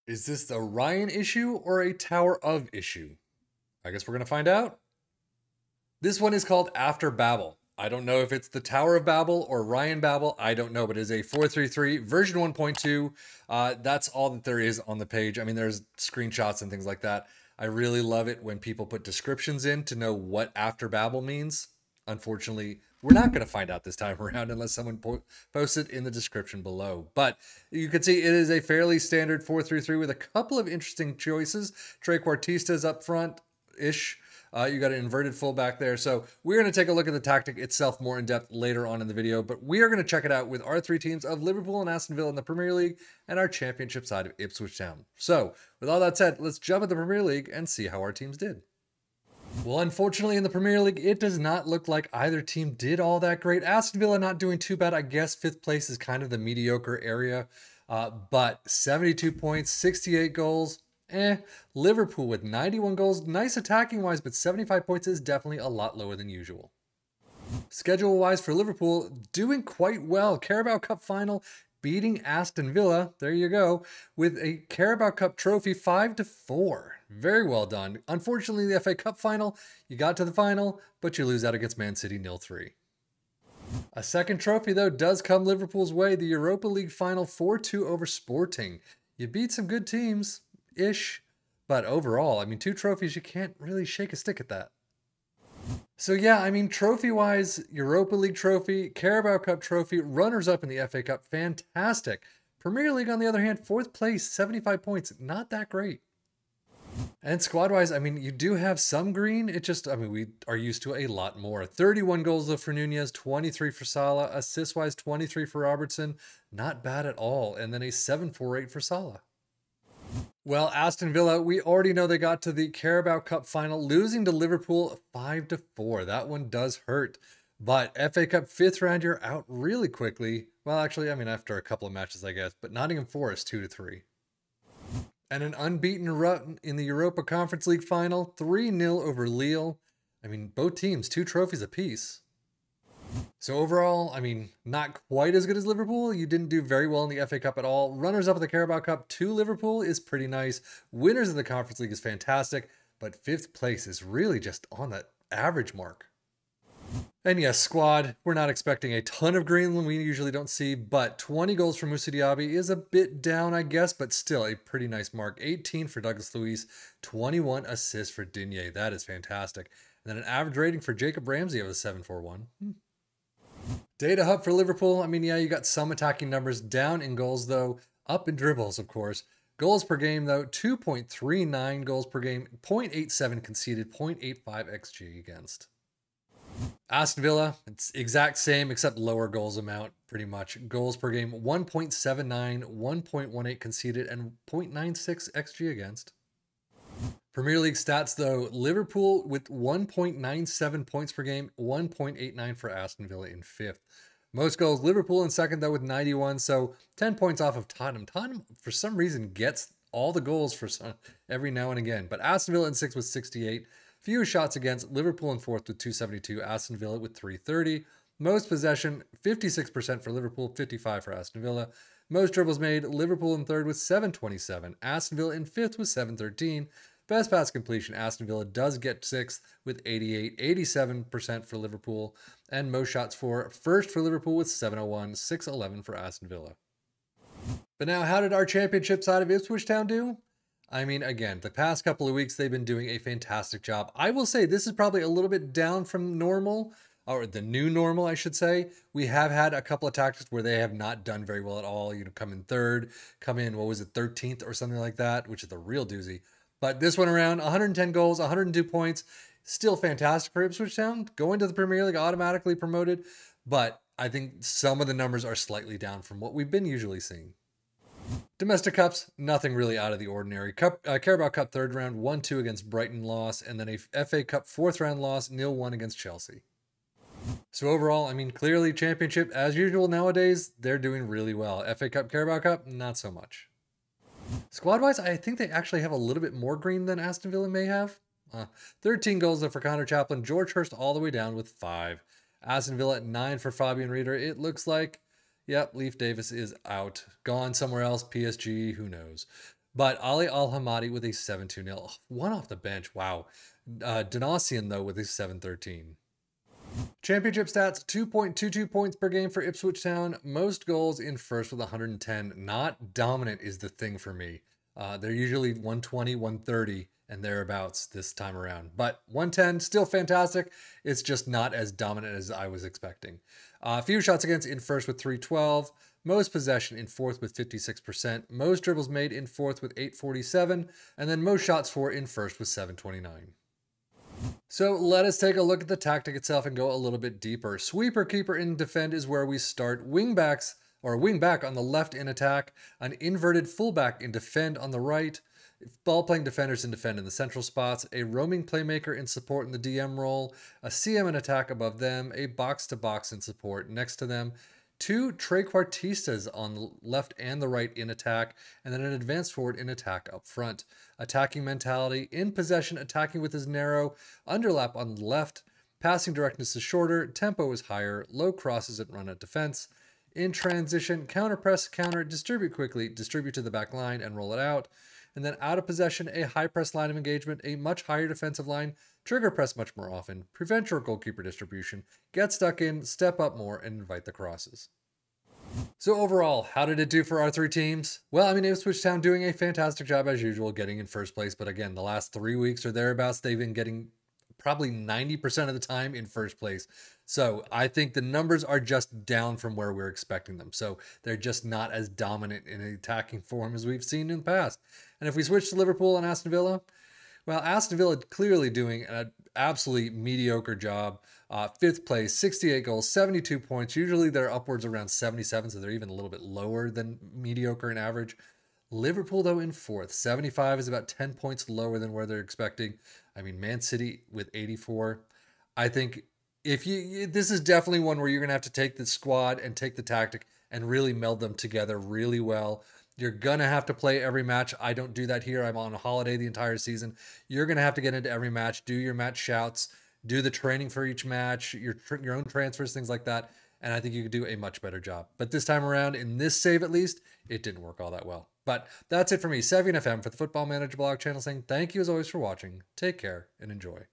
Is this the Ryan issue or a Tower of issue? I guess we're going to find out. This one is called After Babel. I don't know if it's the Tower of Babel or Ryan Babel. I don't know, but it is a 433 version 1.2. That's all that there is on the page. I mean, there's screenshots and things like that. I really love it when people put descriptions in to know what After Babel means. Unfortunately, we're not going to find out this time around unless someone posts it in the description below. But you can see it is a fairly standard 433 with a couple of interesting choices. Trequartista is up front ish. You got an inverted fullback there. So we're going to take a look at the tactic itself more in depth later on in the video, but we are going to check it out with our three teams of Liverpool and Aston Villa in the Premier League and our championship side of Ipswich Town. So with all that said, let's jump at the Premier League and see how our teams did. Well, unfortunately, in the Premier League, it does not look like either team did all that great. Aston Villa not doing too bad. I guess fifth place is kind of the mediocre area, but 72 points, 68 goals. Liverpool with 91 goals, nice attacking wise, but 75 points is definitely a lot lower than usual. Schedule wise for Liverpool, doing quite well. Carabao Cup final, beating Aston Villa. There you go, with a Carabao Cup trophy 5-4. Very well done. Unfortunately, the FA Cup final, you got to the final, but you lose out against Man City 0-3. A second trophy, though, does come Liverpool's way. The Europa League final 4-2 over Sporting. You beat some good teams ish, but overall, I mean, two trophies, you can't really shake a stick at that. So yeah, I mean, trophy-wise, Europa League trophy, Carabao Cup trophy, runners-up in the FA Cup, fantastic. Premier League, on the other hand, fourth place, 75 points, not that great. And squad-wise, I mean, you do have some green. It just, I mean, we are used to a lot more. 31 goals though for Nunez, 23 for Salah, assist-wise, 23 for Robertson, not bad at all. And then a 7-4-8 for Salah. Well, Aston Villa, we already know they got to the Carabao Cup final, losing to Liverpool 5-4. That one does hurt. But FA Cup fifth round, you're out really quickly. Well, actually, I mean, after a couple of matches, I guess. But Nottingham Forest 2-3. And an unbeaten run in the Europa Conference League final, 3-0 over Lille. I mean, both teams, two trophies apiece. So overall, I mean, not quite as good as Liverpool. You didn't do very well in the FA Cup at all. Runners up at the Carabao Cup to Liverpool is pretty nice. Winners of the Conference League is fantastic, but fifth place is really just on that average mark. And yes, squad, we're not expecting a ton of green we usually don't see, but 20 goals from Moussa Diaby is a bit down, I guess, but still a pretty nice mark. 18 for Douglas Luiz, 21 assists for Digne. That is fantastic. And then an average rating for Jacob Ramsey of a 7.41. Data hub for Liverpool. I mean, yeah, you got some attacking numbers, down in goals, though, up in dribbles, of course. Goals per game, though, 2.39 goals per game, 0.87 conceded, 0.85 XG against. Aston Villa, it's exact same except lower goals amount, pretty much. Goals per game, 1.79, 1.18 conceded, and 0.96 XG against. Premier League stats, though, Liverpool with 1.97 points per game, 1.89 for Aston Villa in fifth. Most goals, Liverpool in second, though, with 91, so 10 points off of Tottenham. Tottenham, for some reason, gets all the goals for every now and again, but Aston Villa in sixth with 68. Fewest shots against, Liverpool in fourth with 272, Aston Villa with 330. Most possession, 56% for Liverpool, 55 for Aston Villa. Most dribbles made, Liverpool in third with 727, Aston Villa in fifth with 713. Best pass completion, Aston Villa does get sixth with 88, 87% for Liverpool, and most shots for first for Liverpool with 701, 611 for Aston Villa. But now, how did our championship side of Ipswich Town do? I mean, again, the past couple of weeks, they've been doing a fantastic job. I will say this is probably a little bit down from normal, or the new normal, I should say. We have had a couple of tactics where they have not done very well at all. You know, come in third, come in, what was it, 13th or something like that, which is a real doozy. But this one around, 110 goals, 102 points, still fantastic for Ipswich Town. Going to the Premier League, automatically promoted. But I think some of the numbers are slightly down from what we've been usually seeing. Domestic Cups, nothing really out of the ordinary. Carabao Cup third round, 1-2 against Brighton loss, and then a FA Cup fourth round loss, 0-1 against Chelsea. So overall, I mean, clearly championship, as usual nowadays, they're doing really well. FA Cup, Carabao Cup, not so much. Squad-wise, I think they actually have a little bit more green than Aston Villa may have. 13 goals though for Connor Chaplin. George Hurst all the way down with 5. Aston Villa at 9 for Fabian Rieder. It looks like, yep, Leif Davis is out. Gone somewhere else, PSG, who knows. But Ali Al-Hamadi with a 7-2-0. One off the bench. Wow. Donassian, though, with a 7-13. Championship stats, 2.22 points per game for Ipswich Town. Most goals in first with 110. Not dominant is the thing for me. They're usually 120, 130, and thereabouts this time around. But 110, still fantastic. It's just not as dominant as I was expecting. Few shots against in first with 312. Most possession in fourth with 56%. Most dribbles made in fourth with 847. And then most shots for in first with 729. So let us take a look at the tactic itself and go a little bit deeper. Sweeper, keeper, and defend is where we start. Wingbacks, or wingback on the left in attack. An inverted fullback in defend on the right. Ball-playing defenders in defend in the central spots. A roaming playmaker in support in the DM role. A CM in attack above them. A box-to-box in support next to them. 2 trequartistas on the left and the right in attack, and then an advanced forward in attack up front. Attacking mentality, in possession, attacking with his narrow, underlap on the left, passing directness is shorter, tempo is higher, low crosses and run at defense. In transition, counter press, counter, distribute quickly, distribute to the back line and roll it out. And then out of possession, a high press line of engagement, a much higher defensive line, trigger press much more often, prevent your goalkeeper distribution, get stuck in, step up more, and invite the crosses. So overall, how did it do for our 3 teams? Well, I mean, Ipswich Town doing a fantastic job as usual, getting in first place. But again, the last 3 weeks or thereabouts, they've been getting probably 90% of the time in first place. So I think the numbers are just down from where we're expecting them. So they're just not as dominant in an attacking form as we've seen in the past. And if we switch to Liverpool and Aston Villa, well, Aston Villa clearly doing an absolutely mediocre job. 5th place, 68 goals, 72 points. Usually they're upwards around 77, so they're even a little bit lower than mediocre in average. Liverpool, though, in 4th. 75 is about 10 points lower than where they're expecting. I mean, Man City with 84. I think this is definitely one where you're going to have to take the squad and take the tactic and really meld them together really well. You're going to have to play every match. I don't do that here. I'm on a holiday the entire season. You're going to have to get into every match, do your match shouts, do the training for each match, your own transfers, things like that. And I think you could do a much better job. But this time around, in this save at least, it didn't work all that well. But that's it for me, Sevian FM for the Football Manager blog channel, saying thank you as always for watching. Take care and enjoy.